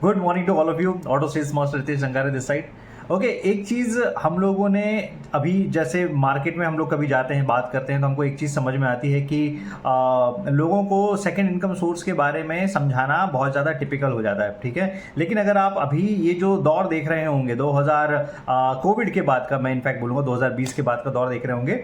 Good morning to all of you. Auto sales master Ritesh Jangare this side. Okay, एक चीज़ हम लोगों ने अभी जैसे मार्केट में हम लोग कभी जाते हैं, बात करते हैं, तो हमको एक चीज़ समझ में आती है कि लोगों को सेकंड इनकम सोर्स के बारे में समझाना बहुत ज़्यादा टिपिकल हो जाता है, ठीक है। लेकिन अगर आप अभी ये जो दौर देख रहे होंगे 2000 कोविड के बाद का, मैं इनफैक्ट बोलूँगा 2020 के बाद का दौर देख रहे होंगे,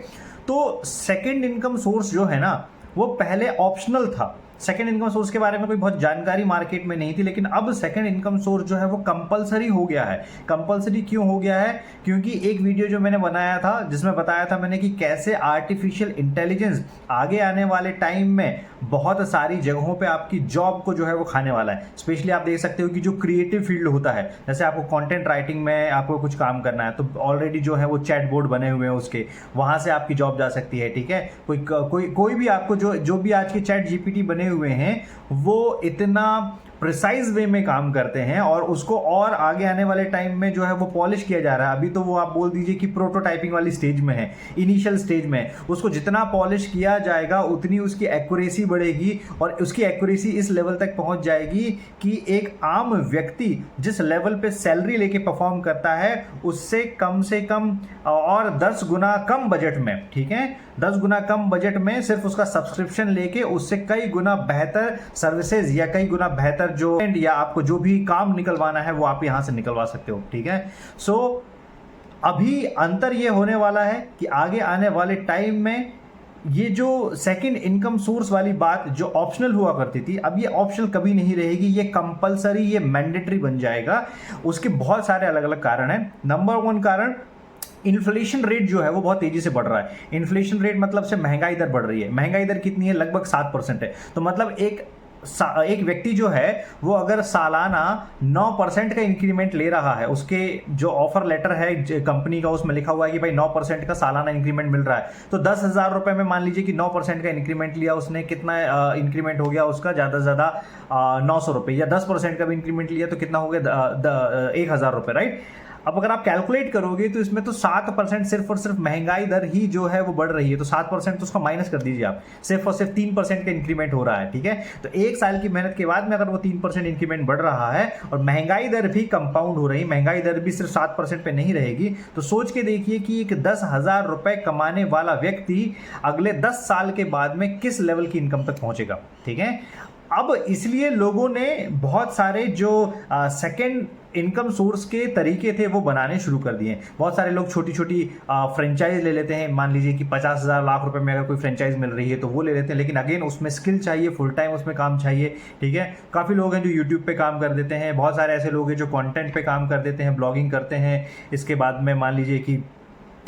तो सेकेंड इनकम सोर्स जो है ना वो पहले ऑप्शनल था। सेकेंड इनकम सोर्स के बारे में कोई बहुत जानकारी मार्केट में नहीं थी, लेकिन अब सेकेंड इनकम सोर्स जो है वो कंपलसरी हो गया है। कंपलसरी क्यों हो गया है? क्योंकि एक वीडियो जो मैंने बनाया था जिसमें बताया था मैंने कि कैसे आर्टिफिशियल इंटेलिजेंस आगे आने वाले टाइम में बहुत सारी जगहों पे आपकी जॉब को जो है वो खाने वाला है। स्पेशली आप देख सकते हो कि जो क्रिएटिव फील्ड होता है, जैसे आपको कंटेंट राइटिंग में आपको कुछ काम करना है, तो ऑलरेडी जो है वो चैट बोर्ड बने हुए हैं उसके, वहां से आपकी जॉब जा सकती है, ठीक है। कोई भी आपको जो भी आज के चैट जीपीटी बने हुए हैं वो इतना प्रिसाइज वे में काम करते हैं और उसको और आगे आने वाले टाइम में जो है वो पॉलिश किया जा रहा है। अभी तो वो आप बोल दीजिए कि प्रोटोटाइपिंग वाली स्टेज में है, इनिशियल स्टेज में। उसको जितना पॉलिश किया जाएगा उतनी उसकी एक्यूरेसी बढ़ेगी और उसकी एक्यूरेसी इस लेवल तक पहुंच जाएगी कि एक आम व्यक्ति जिस लेवल पे सैलरी लेके परफॉर्म करता है उससे कम से कम और 10 गुना कम बजट में, ठीक है, 10 गुना कम बजट में सिर्फ उसका सब्सक्रिप्शन लेके उससे कई गुना बेहतर सर्विसेज या कई गुना बेहतर जो या आपको जो भी काम निकलवाना है वो आप यहां से निकलवा सकते हो, ठीक है। सो अभी अंतर ये होने वाला है कि आगे आने वाले टाइम में ये जो सेकंड इनकम सोर्स वाली बात जो ऑप्शनल हुआ करती थी, अब ये ऑप्शनल कभी नहीं रहेगी, ये कंपलसरी, ये मैंडेटरी बन जाएगा। उसके बहुत सारे अलग अलग कारण हैं। नंबर 1 कारण, इन्फ्लेशन रेट जो है वो बहुत तेजी से बढ़ रहा है। इन्फ्लेशन रेट मतलब से महंगाई दर बढ़ रही है। महंगाई दर कितनी है? लगभग 7% है। तो मतलब एक व्यक्ति जो है वो अगर सालाना 9% का इंक्रीमेंट ले रहा है, उसके जो ऑफर लेटर है कंपनी का उसमें लिखा हुआ है कि भाई 9% का सालाना इंक्रीमेंट मिल रहा है, तो 10,000 रुपए में मान लीजिए कि 9% का इंक्रीमेंट लिया उसने, कितना इंक्रीमेंट हो गया उसका? ज़्यादा से ज़्यादा 900 रुपये। या 10% का भी इंक्रीमेंट लिया तो कितना हो गया? 1,000 रुपये, राइट। अब अगर आप कैलकुलेट करोगे तो इसमें तो 7% सिर्फ और सिर्फ महंगाई दर ही जो है वो बढ़ रही है, तो 7% तो उसका माइनस कर दीजिए आप, सिर्फ और सिर्फ 3% का इंक्रीमेंट हो रहा है, ठीक है। तो 1 साल की मेहनत के बाद में अगर वो 3% इंक्रीमेंट बढ़ रहा है और महंगाई दर भी कंपाउंड हो रही, महंगाई दर भी सिर्फ 7% पे नहीं रहेगी, तो सोच के देखिए कि एक 10,000 रुपए कमाने वाला व्यक्ति अगले 10 साल के बाद में किस लेवल की इनकम तक पहुंचेगा, ठीक है। अब इसलिए लोगों ने बहुत सारे जो सेकेंड इनकम सोर्स के तरीके थे वो बनाने शुरू कर दिए। बहुत सारे लोग छोटी छोटी फ्रेंचाइज ले लेते हैं। मान लीजिए कि 50,000 लाख रुपए में अगर कोई फ्रेंचाइज मिल रही है तो वो ले लेते हैं, लेकिन अगेन उसमें स्किल चाहिए, फुल टाइम उसमें काम चाहिए, ठीक है। काफ़ी लोग हैं जो यूट्यूब पे काम कर देते हैं, बहुत सारे ऐसे लोग हैं जो कंटेंट पे काम कर देते हैं, ब्लॉगिंग करते हैं। इसके बाद में मान लीजिए कि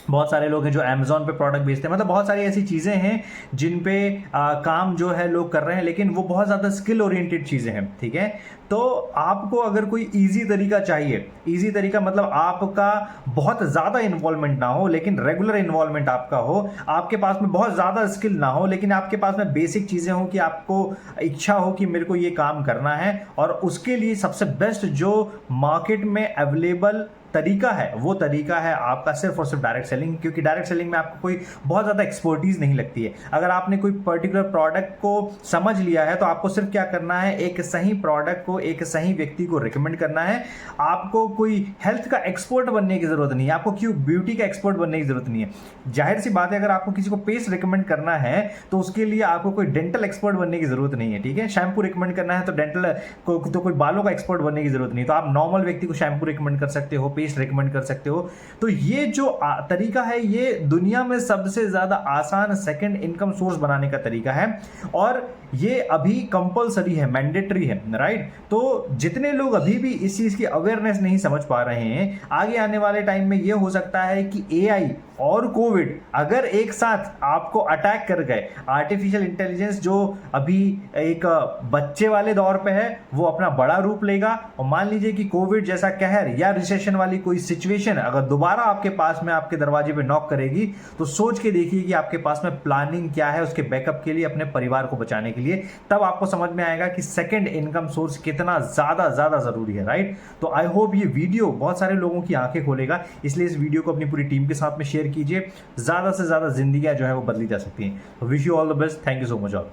बहुत सारे लोग हैं जो अमेजोन पे प्रोडक्ट बेचते हैं। मतलब बहुत सारी ऐसी चीज़ें हैं जिन पे काम जो है लोग कर रहे हैं, लेकिन वो बहुत ज़्यादा स्किल ओरिएंटेड चीज़ें हैं, ठीक है। तो आपको अगर कोई इजी तरीका चाहिए, इजी तरीका मतलब आपका बहुत ज़्यादा इन्वॉल्वमेंट ना हो लेकिन रेगुलर इन्वॉल्वमेंट आपका हो, आपके पास में बहुत ज़्यादा स्किल ना हो लेकिन आपके पास में बेसिक चीज़ें हो कि आपको इच्छा हो कि मेरे को ये काम करना है, और उसके लिए सबसे बेस्ट जो मार्केट में अवेलेबल तरीका है वो तरीका है आपका सिर्फ और सिर्फ डायरेक्ट सेलिंग। क्योंकि डायरेक्ट सेलिंग में आपको कोई बहुत ज़्यादा एक्सपर्टीज नहीं लगती है। अगर आपने कोई पर्टिकुलर प्रोडक्ट को समझ लिया है तो आपको सिर्फ क्या करना है, एक सही प्रोडक्ट को एक सही व्यक्ति को रिकमेंड करना है। आपको कोई हेल्थ का एक्सपर्ट बनने की जरूरत नहीं है, आपको क्यों ब्यूटी का एक्सपर्ट बनने की जरूरत नहीं है। जाहिर सी बात है, अगर आपको किसी को पेस्ट रिकमेंड करना है तो उसके लिए आपको कोई डेंटल एक्सपर्ट बनने की जरूरत नहीं है, ठीक है। शैम्पू रिकमेंड करना है तो डेंटल को तो कोई बालों का एक्सपर्ट बनने की जरूरत नहीं, तो आप नॉर्मल व्यक्ति को शैम्पू रिकमेंड कर सकते हो, पेस्ट रिकमेंड कर सकते हो। तो ये जो तरीका है ये दुनिया में सबसे ज्यादा आसान सेकंड इनकम सोर्स बनाने का तरीका है, और ये अभी कंपलसरी है, मैंडेटरी है, राइट। तो जितने लोग अभी भी इस चीज की अवेयरनेस नहीं समझ पा रहे हैं, आगे आने वाले टाइम में ये हो सकता है कि एआई और कोविड अगर एक साथ आपको अटैक कर गए, आर्टिफिशियल इंटेलिजेंस जो अभी एक बच्चे वाले दौर पे है वो अपना बड़ा रूप लेगा, और मान लीजिए कि कोविड जैसा कहर या रिसेशन वाली कोई सिचुएशन अगर दोबारा आपके पास में आपके दरवाजे पे नॉक करेगी, तो सोच के देखिए कि आपके पास में प्लानिंग क्या है उसके बैकअप के लिए, अपने परिवार को बचाने के लिए। तब आपको समझ में आएगा कि सेकंड इनकम सोर्स कितना ज्यादा जरूरी है, राइट। तो आई होप ये वीडियो बहुत सारे लोगों की आंखें खोलेगा, इसलिए इस वीडियो को अपनी पूरी टीम के साथ में शेयर कीजिए। ज्यादा से ज्यादा जिंदगियां जो है वो बदली जा सकती हैं। Wish you all the best. Thank you so much all.